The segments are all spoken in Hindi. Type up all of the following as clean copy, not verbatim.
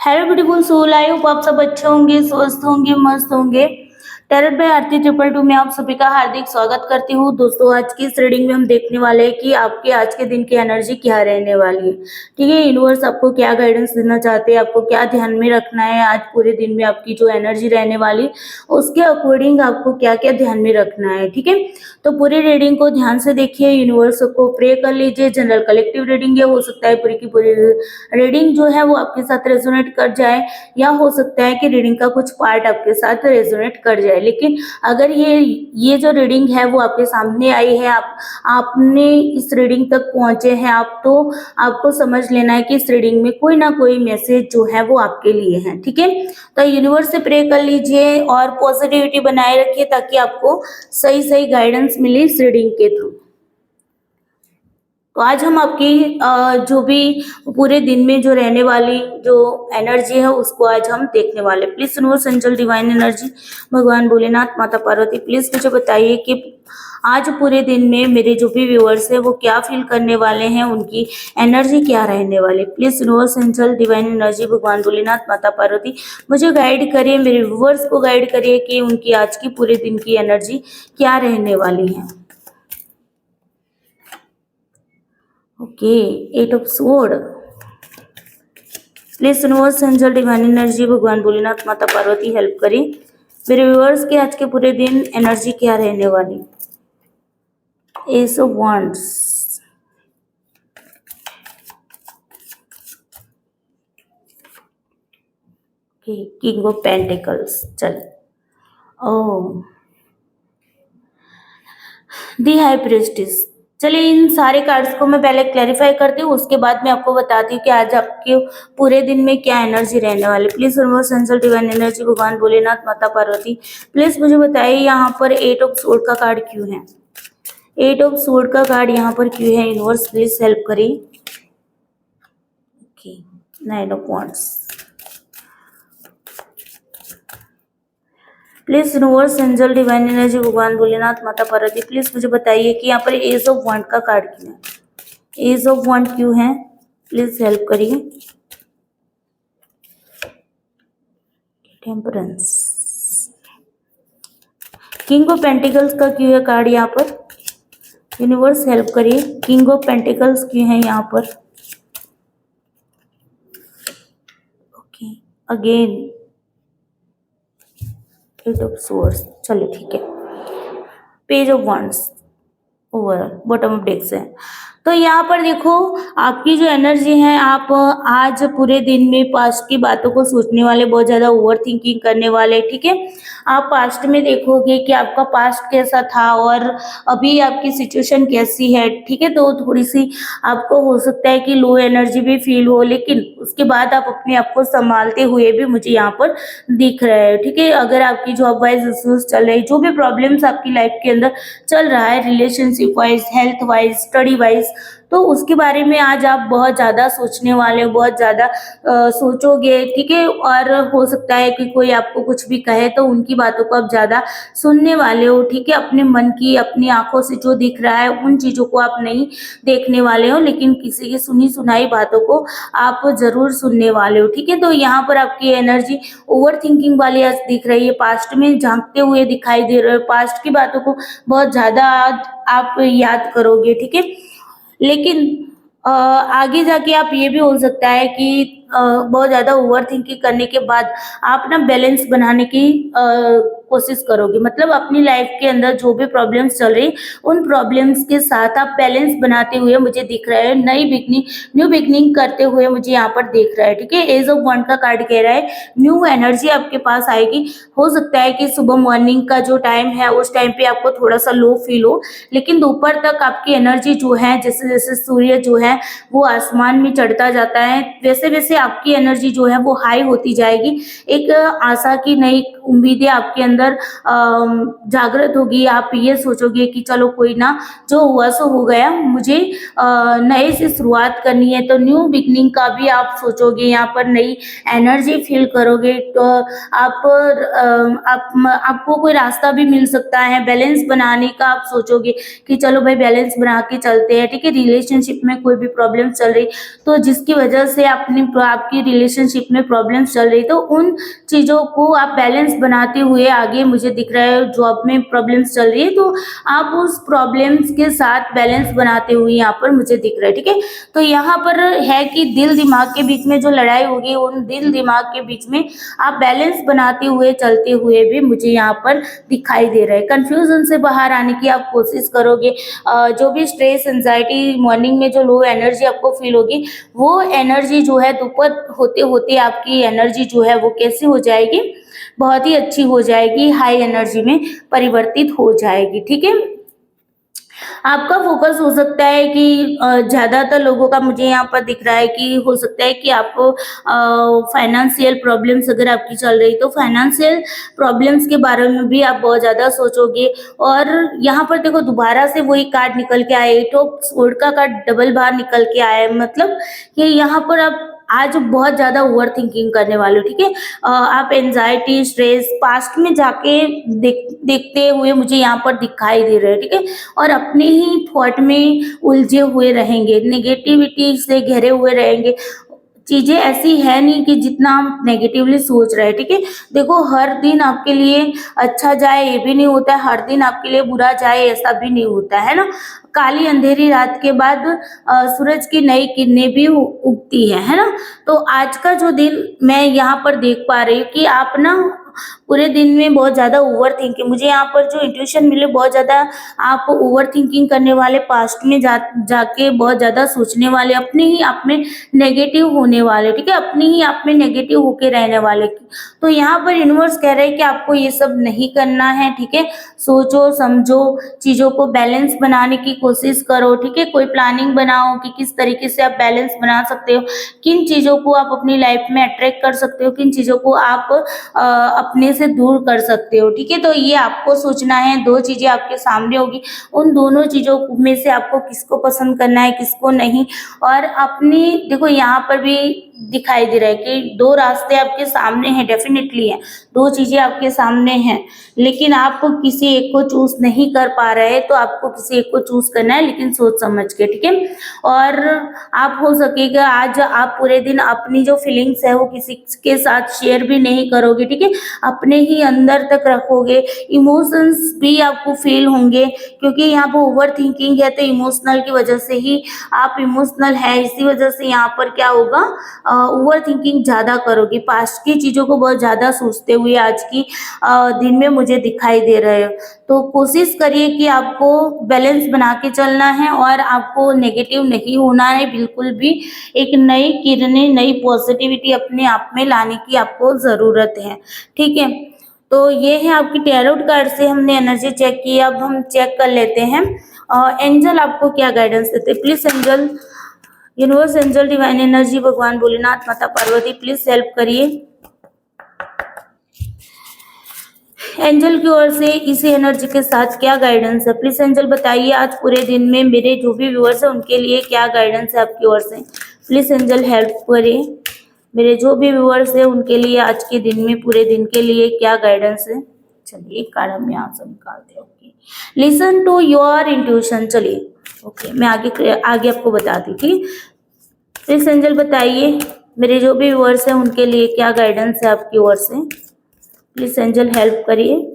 Hello beautiful soul, I hope आप सब अच्छे होंगे, स्वस्थ होंगे, मस्त होंगे। टैरोट बाय आरती 222 में आप सभी का हार्दिक स्वागत करती हूँ। दोस्तों, आज की इस रीडिंग में हम देखने वाले हैं कि आपके आज के दिन की एनर्जी क्या रहने वाली है। ठीक है, यूनिवर्स आपको क्या गाइडेंस देना चाहते हैं, आपको क्या ध्यान में रखना है आज पूरे दिन में, आपकी जो एनर्जी रहने वाली उसके अकॉर्डिंग आपको क्या क्या ध्यान में रखना है। ठीक है, तो पूरी रीडिंग को ध्यान से देखिए, यूनिवर्स को प्रे कर लीजिए। जनरल कलेक्टिव रीडिंग है, हो सकता है पूरी की पूरी रीडिंग जो है वो आपके साथ रेजोनेट कर जाए, या हो सकता है कि रीडिंग का कुछ पार्ट आपके साथ रेजोनेट कर जाए। लेकिन अगर ये जो रीडिंग है वो आपके सामने आई है, आपने इस रीडिंग तक पहुंचे हैं आप, तो आपको समझ लेना है कि इस रीडिंग में कोई ना कोई मैसेज जो है वो आपके लिए है। ठीक है, तो यूनिवर्स से प्रे कर लीजिए और पॉजिटिविटी बनाए रखिए ताकि आपको सही सही गाइडेंस मिले इस रीडिंग के थ्रू। तो आज हम आपकी जो भी पूरे दिन में जो रहने वाली जो एनर्जी है उसको आज हम देखने वाले। Please universe, angel, divine energy, भगवान भोलेनाथ, माता पार्वती, प्लीज मुझे बताइए कि आज पूरे दिन में मेरे जो भी व्यूअर्स है वो क्या फील करने वाले हैं, उनकी एनर्जी क्या रहने वाली। Please universe, angel, divine energy, भगवान भोलेनाथ, माता पार्वती, मुझे गाइड करिए, मेरे व्यूअर्स को गाइड करिए कि उनकी आज की पूरे दिन की एनर्जी क्या रहने वाली है। Okay, 8 of sword. Please universe, angel, divine energy, भगवान भोलेनाथ, माता पार्वती हेल्प करें मेरे व्यूअर्स के आज के पूरे दिन एनर्जी क्या रहने वाली। S of wands, king of pentacles, चल ओ दी हाई प्रीस्टिस। चलिए, इन सारे कार्ड्स को मैं पहले क्लैरिफाई करती हूँ, उसके बाद मैं आपको बताती हूँ कि आज आपके पूरे दिन में क्या एनर्जी रहने वाली। Please universe, angel, divine energy, भगवान भोलेनाथ, माता पार्वती, प्लीज मुझे बताइए यहाँ पर 8 ऑफ स्वॉर्ड का कार्ड क्यों है। 8 ऑफ स्वॉर्ड का कार्ड यहाँ पर क्यों है, यूनिवर्स प्लीज हेल्प करिए। Okay, 9 of wands. Please universe, angel, divine energy, भगवान भोलेनाथ, माता पार्वती, प्लीज मुझे बताइए कि यहाँ पर एज ऑफ वांड का कार्ड क्यों है। एज ऑफ वांड क्यों है, प्लीज हेल्प करिए। टेम्परेंस। किंग ऑफ पेंटिकल्स का क्यों है कार्ड यहाँ पर, यूनिवर्स हेल्प करिए। किंग ऑफ पेंटिकल्स क्यों है यहाँ पर। Okay, again 8 of swords. चलो ठीक है, page of wands overall bottom of decks है। तो यहाँ पर देखो, आपकी जो एनर्जी है, आप आज पूरे दिन में पास्ट की बातों को सोचने वाले, बहुत ज्यादा ओवर थिंकिंग करने वाले। ठीक है, आप पास्ट में देखोगे कि आपका पास्ट कैसा था और अभी आपकी सिचुएशन कैसी है। ठीक है, तो थोड़ी सी आपको हो सकता है कि लो एनर्जी भी फील हो, लेकिन उसके बाद आप अपने आप को संभालते हुए भी मुझे यहाँ पर दिख रहा है। ठीक है, अगर आपकी जॉब वाइज इश्यूज चल रही, जो भी प्रॉब्लम्स आपकी लाइफ के अंदर चल रहा है, relationship wise, health wise, study wise, तो उसके बारे में आज आप बहुत ज़्यादा सोचने वाले हो, बहुत ज़्यादा सोचोगे। ठीक है, और हो सकता है कि कोई आपको कुछ भी कहे तो उनकी बातों को आप ज़्यादा सुनने वाले हो। ठीक है, अपने मन की, अपनी आंखों से जो दिख रहा है उन चीज़ों को आप नहीं देखने वाले हो, लेकिन किसी की सुनी सुनाई बातों को आप जरूर सुनने वाले हो। ठीक है, तो यहाँ पर आपकी एनर्जी ओवर थिंकिंग वाली आज दिख रही है, पास्ट में झांकते हुए दिखाई दे रहे हो, पास्ट की बातों को बहुत ज़्यादा आप याद करोगे। ठीक है, लेकिन आगे जाके आप ये भी हो सकता है कि बहुत ज़्यादा ओवर थिंकिंग करने के बाद आप ना बैलेंस बनाने की कोशिश करोगे। मतलब अपनी लाइफ के अंदर जो भी प्रॉब्लम्स चल रही, उन प्रॉब्लम्स के साथ आप बैलेंस बनाते हुए मुझे दिख रहा है, नई बिगनिंग, न्यू बिगनिंग करते हुए मुझे यहाँ पर दिख रहा है। ठीक है, एज ऑफ वन का कार्ड कह रहा है न्यू एनर्जी आपके पास आएगी। हो सकता है कि सुबह मॉर्निंग का जो टाइम है उस टाइम पे आपको थोड़ा सा लो फील हो, लेकिन दोपहर तक आपकी एनर्जी जो है, जैसे जैसे सूर्य जो है वो आसमान में चढ़ता जाता है, वैसे वैसे आपकी एनर्जी जो है वो हाई होती जाएगी। एक आशा की नई उम्मीदें आपके अंदर जागृत होगी। आप ये सोचोगे कि चलो कोई ना, जो हुआ सो हो गया, मुझे नए से शुरुआत करनी है। तो न्यू बिगनिंग का भी आप सोचोगे, यहाँ पर नई एनर्जी फील करोगे। तो आपको कोई रास्ता भी मिल सकता है बैलेंस बनाने का। आप सोचोगे कि चलो भाई बैलेंस बना के चलते हैं, ठीक है। रिलेशनशिप में कोई भी प्रॉब्लम चल रही, तो जिसकी वजह से आपकी रिलेशनशिप में प्रॉब्लम चल रही, तो उन चीज़ों को आप बैलेंस बनाते हुए आगे, मुझे दिख रहा है जॉब में प्रॉब्लम्स चल रही है, तो आप उस प्रॉब्लम्स के साथ बैलेंस बनाते हुए यहाँ पर मुझे दिख रहा है, ठीक है। तो यहाँ पर है कि दिल दिमाग के बीच में जो लड़ाई होगी, उन दिल दिमाग के बीच में आप बैलेंस बनाते हुए चलते हुए भी मुझे यहाँ पर दिखाई दे रहा है। कंफ्यूजन से बाहर आने की आप कोशिश करोगे। जो भी स्ट्रेस, एंजाइटी, मॉर्निंग में जो लो एनर्जी आपको फील होगी, वो एनर्जी जो है दोपहर होते होते आपकी एनर्जी जो है वो कैसी हो जाएगी, बहुत ही अच्छी हो जाएगी, हाई एनर्जी में परिवर्तित हो जाएगी, ठीक है। आपका फोकस हो सकता है कि ज़्यादातर लोगों का मुझे यहाँ पर दिख रहा है कि हो सकता है कि आपको फाइनेंशियल प्रॉब्लम्स अगर आपकी चल रही, तो फाइनेंशियल प्रॉब्लम्स के बारे में भी आप बहुत ज़्यादा सोचोगे। और यहाँ पर देखो दोबारा से वही कार्ड निकल के आया, 8 ऑफ स्वॉर्ड का कार्ड डबल बार निकल के आया है। मतलब कि यहाँ पर आप आज बहुत ज़्यादा ओवर थिंकिंग करने वाले हो, ठीक है। आप एंजाइटी, स्ट्रेस, पास्ट में जाके देखते हुए मुझे यहाँ पर दिखाई दे रहे हैं, ठीक है। और अपने ही थॉट में उलझे हुए रहेंगे, नेगेटिविटी से घिरे हुए रहेंगे। चीजें ऐसी है नहीं कि जितना हम नेगेटिवली सोच रहे हैं, ठीक है। देखो हर दिन आपके लिए अच्छा जाए ये भी नहीं होता है, हर दिन आपके लिए बुरा जाए ऐसा भी नहीं होता है ना। काली अंधेरी रात के बाद सूरज की नई किरणें भी उगती है ना। तो आज का जो दिन मैं यहाँ पर देख पा रही हूँ कि आप ना पूरे दिन में बहुत ज्यादा ओवर थिंकिंग, मुझे यहाँ पर जो इंट्यूशन मिले, बहुत ज्यादा आप ओवर थिंकिंग करने वाले, पास्ट में जाके बहुत ज्यादा सोचने वाले, अपने ही आप में नेगेटिव होने वाले, ठीक है। अपने ही आप में नेगेटिव होके रहने वाले। तो यहाँ पर यूनिवर्स कह रहे हैं कि आपको ये सब नहीं करना है, ठीक है। सोचो समझो, चीजों को बैलेंस बनाने की कोशिश करो, ठीक है। कोई प्लानिंग बनाओ कि किस तरीके से आप बैलेंस बना सकते हो, किन चीजों को आप अपनी लाइफ में अट्रैक्ट कर सकते हो, किन चीजों को आप अपने से दूर कर सकते हो, ठीक है। तो ये आपको सोचना है। दो चीजें आपके सामने होगी, उन दोनों चीजों में से आपको किसको पसंद करना है, किसको नहीं। और अपनी देखो यहाँ पर भी दिखाई दे रहा है कि दो रास्ते आपके सामने हैं, डेफिनेटली है, दो चीजें आपके सामने हैं, लेकिन आप किसी एक को चूज नहीं कर पा रहे। तो आपको किसी एक को चूज करना है, लेकिन सोच समझ के, ठीक है। और आप हो सकेगा आज आप पूरे दिन अपनी जो फीलिंग्स है वो किसी के साथ शेयर भी नहीं करोगे, ठीक है। अपने ही अंदर तक रखोगे। इमोशंस भी आपको फील होंगे, क्योंकि यहाँ पर ओवर थिंकिंग है, तो इमोशनल की वजह से ही आप इमोशनल है, इसी वजह से यहाँ पर क्या होगा, ओवर थिंकिंग ज्यादा करोगे, पास्ट की चीजों को बहुत ज्यादा सोचते हुए आज की दिन में मुझे दिखाई दे रहे हो। तो कोशिश करिए कि आपको बैलेंस बना के चलना है और आपको नेगेटिव नहीं होना है बिल्कुल भी। एक नई किरणें, नई पॉजिटिविटी अपने आप में लाने की आपको जरूरत है, ठीक है। तो ये है आपकी टैरोट कार्ड से हमने एनर्जी चेक की। अब हम चेक कर लेते हैं एंजल आपको क्या गाइडेंस देते हैं। Please angel, universe, angel, divine energy, भगवान भोलेनाथ, माता पार्वती, प्लीज हेल्प करिए। एंजल की ओर से इसी एनर्जी के साथ क्या गाइडेंस है, प्लीज एंजल बताइए। आज पूरे दिन में मेरे जो भी व्यूअर्स हैं उनके लिए क्या गाइडेंस है आपकी ओर से। प्लीज एंजल हेल्प करिए, मेरे जो भी व्यूअर्स हैं उनके लिए आज के दिन में, पूरे दिन के लिए क्या गाइडेंस है। चलिए एक कार्ड हम यहाँ से निकालते हैं। Okay, listen to your intuition. चलिए ओके, मैं आगे आपको बताती हूँ, ठीक है। प्लीज एंजल बताइए मेरे जो भी व्यूअर्स हैं उनके लिए क्या गाइडेंस है आपकी ओर से। प्लीज एंजल हेल्प करिए।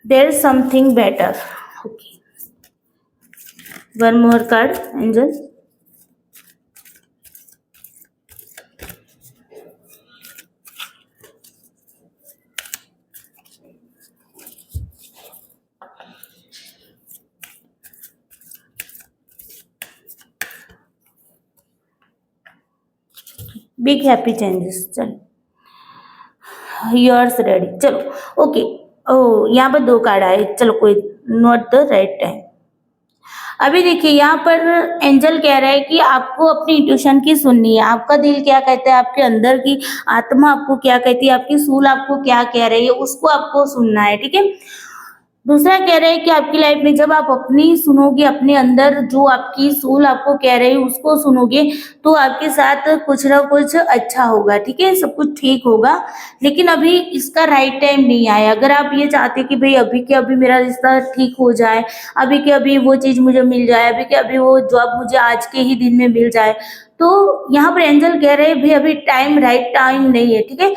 There is something better. Okay, one more card angel. Big happy changes. चलो योर्स रेडी। चलो ओके, ओ यहाँ पर दो कार्ड आए। चलो कोई, नॉट द राइट टाइम। अभी देखिए यहाँ पर एंजल कह रहा है कि आपको अपनी इंट्यूशन की सुननी है, आपका दिल क्या कहता है, आपके अंदर की आत्मा आपको क्या कहती है, आपकी सूल आपको क्या कह रही है, उसको आपको सुनना है, ठीक है। दूसरा कह रहे हैं कि आपकी लाइफ में जब आप अपनी सुनोगे, अपने अंदर जो आपकी सोल आपको कह रही है उसको सुनोगे, तो आपके साथ कुछ ना कुछ अच्छा होगा, ठीक है, सब कुछ ठीक होगा। लेकिन अभी इसका राइट टाइम नहीं आया। अगर आप ये चाहते कि भाई अभी के अभी मेरा रिश्ता ठीक हो जाए, अभी के अभी वो चीज मुझे मिल जाए, अभी के अभी वो जॉब मुझे आज के ही दिन में मिल जाए, तो यहाँ पर एंजल कह रहे हैं भाई अभी टाइम राइट टाइम नहीं है, ठीक है।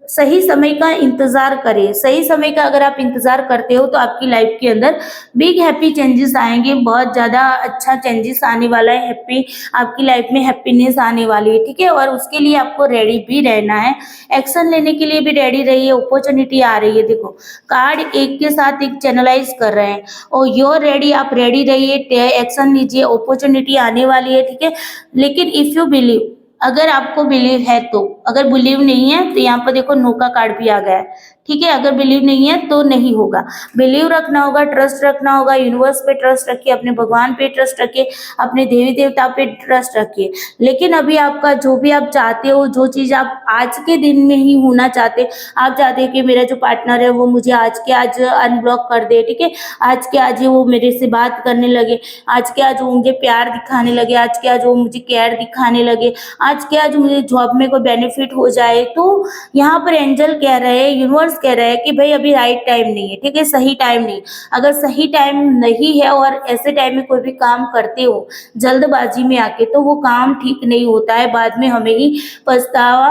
सही समय का इंतजार करें। सही समय का अगर आप इंतजार करते हो तो आपकी लाइफ के अंदर बिग हैप्पी चेंजेस आएंगे, बहुत ज्यादा अच्छा चेंजेस आने वाला है, हैप्पी आपकी लाइफ में हैप्पीनेस आने वाली है, ठीक है। और उसके लिए आपको रेडी भी रहना है, एक्शन लेने के लिए भी रेडी रहिए। अपॉर्चुनिटी आ रही है, देखो कार्ड एक के साथ एक चैनलाइज कर रहे हैं और योर रेडी, आप रेडी रहिए, एक्शन लीजिए, अपॉर्चुनिटी आने वाली है, ठीक है। लेकिन इफ यू बिलीव, अगर आपको बिलीव है तो, अगर बिलीव नहीं है तो यहाँ पर देखो नो का कार्ड भी आ गया है, ठीक है। अगर बिलीव नहीं है तो नहीं होगा, बिलीव रखना होगा, ट्रस्ट रखना होगा, यूनिवर्स पे ट्रस्ट रखिए, अपने भगवान पे ट्रस्ट रखिए, अपने देवी देवता पे ट्रस्ट रखिए। लेकिन अभी आपका जो भी आप चाहते हो, जो चीज आप आज के दिन में ही होना चाहते, आप चाहते हैं कि मेरा जो पार्टनर है वो मुझे आज के आज अनब्लॉक कर दे, ठीक है, आज के आज ही वो मेरे से बात करने लगे, आज के आज वो मुझे प्यार दिखाने लगे, आज के आज वो मुझे केयर दिखाने लगे, आज के आज मुझे जॉब में कोई बेनिफिट हो जाए, तो यहाँ पर एंजल कह रहे हैं, यूनिवर्स कह रहा है कि भाई अभी राइट टाइम नहीं है, ठीक है, सही टाइम नहीं। अगर सही टाइम नहीं है और ऐसे टाइम में कोई भी काम करते हो जल्दबाजी में आके, तो वो काम ठीक नहीं होता है, बाद में हमें ही पछतावा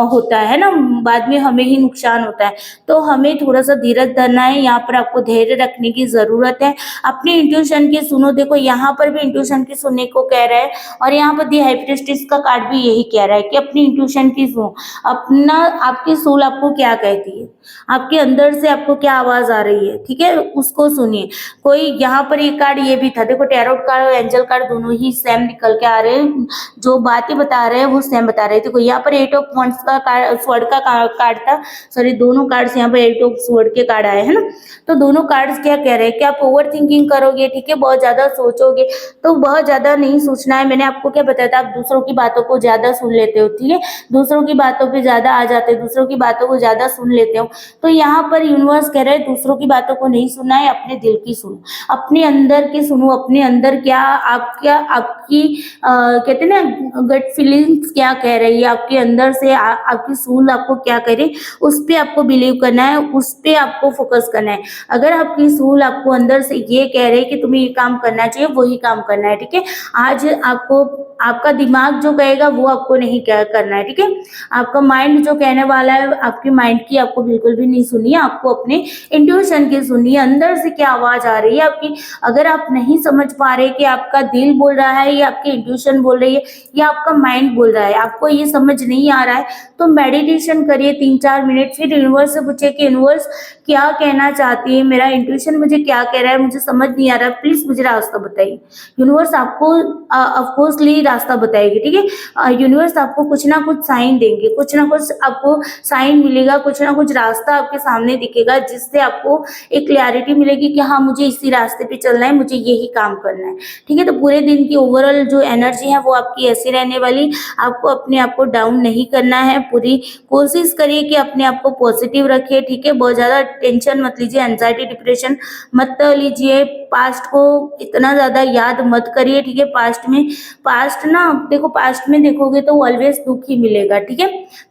होता है ना, बाद में हमें ही नुकसान होता है। तो हमें थोड़ा सा धीरज धरना है, यहाँ पर आपको धैर्य रखने की जरूरत है, अपनी इंट्यूशन की सुनो। देखो यहाँ पर भी इंट्यूशन की सुनने को कह रहा है और यहाँ पर दी हाई प्रीस्टेस का कार्ड भी यही कह रहा है कि अपनी इंट्यूशन की सुनो, अपना आपकी सोल आपको क्या कहती है, आपके अंदर से आपको क्या आवाज आ रही है, ठीक है, उसको सुनिए। कोई यहाँ पर एक कार्ड ये भी था, देखो टैरोट कार्ड और एंजल कार्ड दोनों ही सेम निकल के आ रहे हैं, जो बातें बता रहे हैं वो सेम बता रहे हैं। देखो यहाँ पर एट ऑफ वंड्स का कार्ड, स्वord का कार्ड था, सॉरी दोनों कार्ड्स यहाँ पर एट ऑफ स्वord के कार्ड आए हैं ना। तो दोनों कार्ड्स क्या कह रहे हैं कि आप ओवर थिंकिंग करोगे, ठीक है, बहुत ज्यादा सोचोगे, तो बहुत ज्यादा नहीं सोचना है। मैंने आपको क्या बताया था, आप दूसरों की बातों को ज्यादा सुन लेते हो, ठीक है, दूसरों की बातों पे ज्यादा आ जाते हो, दूसरों की बातों को ज्यादा सुन लेते हो। तो यहाँ पर यूनिवर्स कह रहा है दूसरों की बातों को नहीं सुनना है, अपने दिल की सुनो, अपने अंदर की सुनो, अपने अंदर क्या आपकी कहते हैं ना गट फीलिंग्स क्या कह रही है, आपके अंदर से आपकी सूल आपको क्या कह रही, उस पे आपको बिलीव करना है, उस पे आपको फोकस करना है। अगर आपकी सूल आपको अंदर से ये कह रही है कि तुम्हें ये काम करना चाहिए, वही काम करना है, ठीक है। आज आपको आपका दिमाग जो कहेगा वो आपको नहीं करना है, ठीक है। आपका माइंड जो कहने वाला है, आपकी माइंड की आपको बिल्कुल भी नहीं सुननी है, आपको अपने इंट्यूशन की सुननी है, अंदर से क्या आवाज आ रही है आपकी। अगर आप नहीं समझ पा रहे कि आपका दिल बोल रहा है या आपकी इंट्यूशन बोल रही है या आपका माइंड बोल रहा है, आपको ये समझ नहीं आ रहा है, तो मेडिटेशन करिए 3-4 मिनट, फिर यूनिवर्स से पूछिए कि यूनिवर्स क्या कहना चाहती है, मेरा इंट्यूशन मुझे क्या कह रहा है, मुझे समझ नहीं आ रहा, प्लीज मुझे रास्ता बताइए। यूनिवर्स आपको ऑफकोर्सली रास्ता बताएगी, ठीक है। यूनिवर्स आपको कुछ ना कुछ साइन देंगे, कुछ ना कुछ आपको साइन मिलेगा, कुछ ना कुछ रास्ता आपके सामने दिखेगा, जिससे आपको एक क्लैरिटी मिलेगी कि हाँ मुझे इसी रास्ते पे चलना है, मुझे यही काम करना है, ठीक है। तो पूरे दिन की ओवरऑल जो एनर्जी है वो आपकी ऐसी रहने वाली, आपको अपने आप को डाउन नहीं करना है, पूरी कोशिश करिए कि अपने आप को पॉजिटिव रखिए, ठीक है। बहुत ज्यादा टेंशन मत लीजिए, एंजाइटी डिप्रेशन मत लीजिए, पास्ट को इतना ज्यादा याद मत करिए, ठीक है। पास्ट ना देखो, पास्ट में देखोगे तो ऑलवेज दुख ही मिलेगा, ठीक है।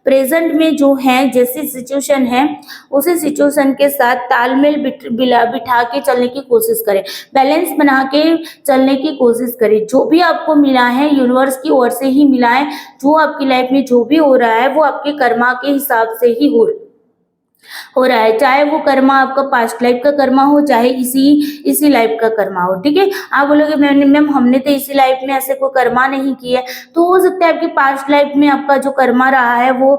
प्रेजेंट में जो है जैसी सिचुएशन है उसी सिचुएशन के साथ तालमेल बिठा के चलने की कोशिश करें, बैलेंस बना के चलने की कोशिश करें। जो भी आपको मिला है यूनिवर्स की ओर से ही मिला है, जो आपकी लाइफ में जो भी हो रहा है वो आपके कर्मा के हिसाब से ही हो रहा है, चाहे वो कर्मा आपका पास्ट लाइफ का कर्मा हो, चाहे इसी लाइफ का कर्मा हो, ठीक है। आप बोलोगे मैम हमने तो इसी लाइफ में ऐसे कोई कर्मा नहीं किया है, तो हो सकता है आपकी पास्ट लाइफ में आपका जो कर्मा रहा है वो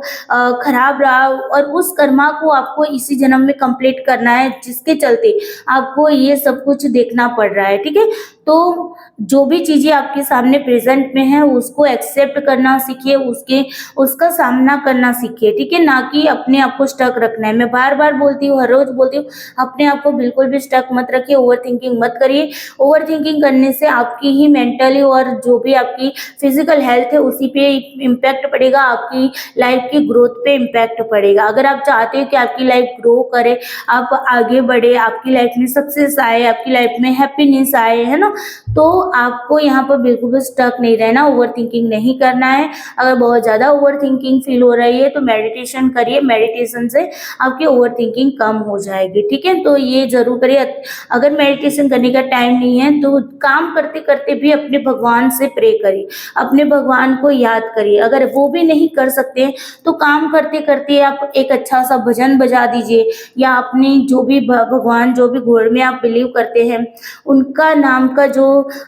खराब रहा, और उस कर्मा को आपको इसी जन्म में कंप्लीट करना है, जिसके चलते आपको ये सब कुछ देखना पड़ रहा है, ठीक है। तो जो भी चीजें आपके सामने प्रेजेंट में है उसको एक्सेप्ट करना सीखिए, उसका सामना करना सीखिए, ठीक है, ना कि अपने आप को स्टक रखना है। मैं बार बार बोलती हूँ, हर रोज बोलती हूँ, अपने आप को बिल्कुल भी स्टक मत रखिए, ओवर थिंकिंग मत करिए। ओवर थिंकिंग करने से आपकी ही मेंटली और जो भी आपकी फिजिकल हेल्थ है उसी पे इम्पैक्ट पड़ेगा, आपकी लाइफ की ग्रोथ पे इम्पैक्ट पड़ेगा। अगर आप चाहते हो कि आपकी लाइफ ग्रो करे, आप आगे बढ़े, आपकी लाइफ में सक्सेस आए, आपकी लाइफ में हैप्पीनेस आए, है ना, तो आपको यहाँ पर बिल्कुल भी स्टक नहीं रहना, ओवर थिंकिंग नहीं करना है। अगर बहुत ज़्यादा ओवर थिंकिंग फील हो रही है तो मेडिटेशन करिए, मेडिटेशन से आपकी ओवर थिंकिंग कम हो जाएगी, ठीक है। तो ये जरूर करिए। अगर मेडिटेशन करने का टाइम नहीं है तो काम करते करते भी अपने भगवान से प्रे करिए, अपने भगवान को याद करिए। अगर वो भी नहीं कर सकते हैं तो काम करते करते आप एक अच्छा सा भजन बजा दीजिए, या अपनी जो भी भगवान जो भी गॉड में आप बिलीव करते हैं उनका नाम का जो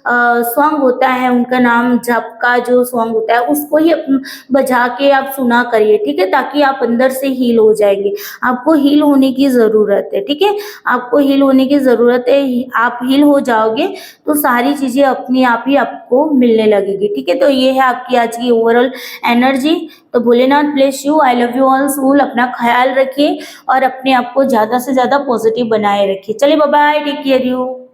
सॉन्ग होता है, उनका नाम जप का जो सॉन्ग होता है उसको ही बजा के आप सुना करिए, ठीक है, ताकि आप अंदर से हील हो जाएंगे। आपको हील होने की ज़रूरत है, ठीक है, आपको हील होने की ज़रूरत है। आप हील हो जाओगे तो सारी चीज़ें अपने आप ही आपको मिलने लगेगी, ठीक है। तो ये है आपकी आज की ओवरऑल एनर्जी। तो Bholenath bless you, I love you all soul. अपना ख्याल रखिए और अपने आप को ज़्यादा से ज़्यादा पॉजिटिव बनाए रखिए। चलिए bye bye, take care you.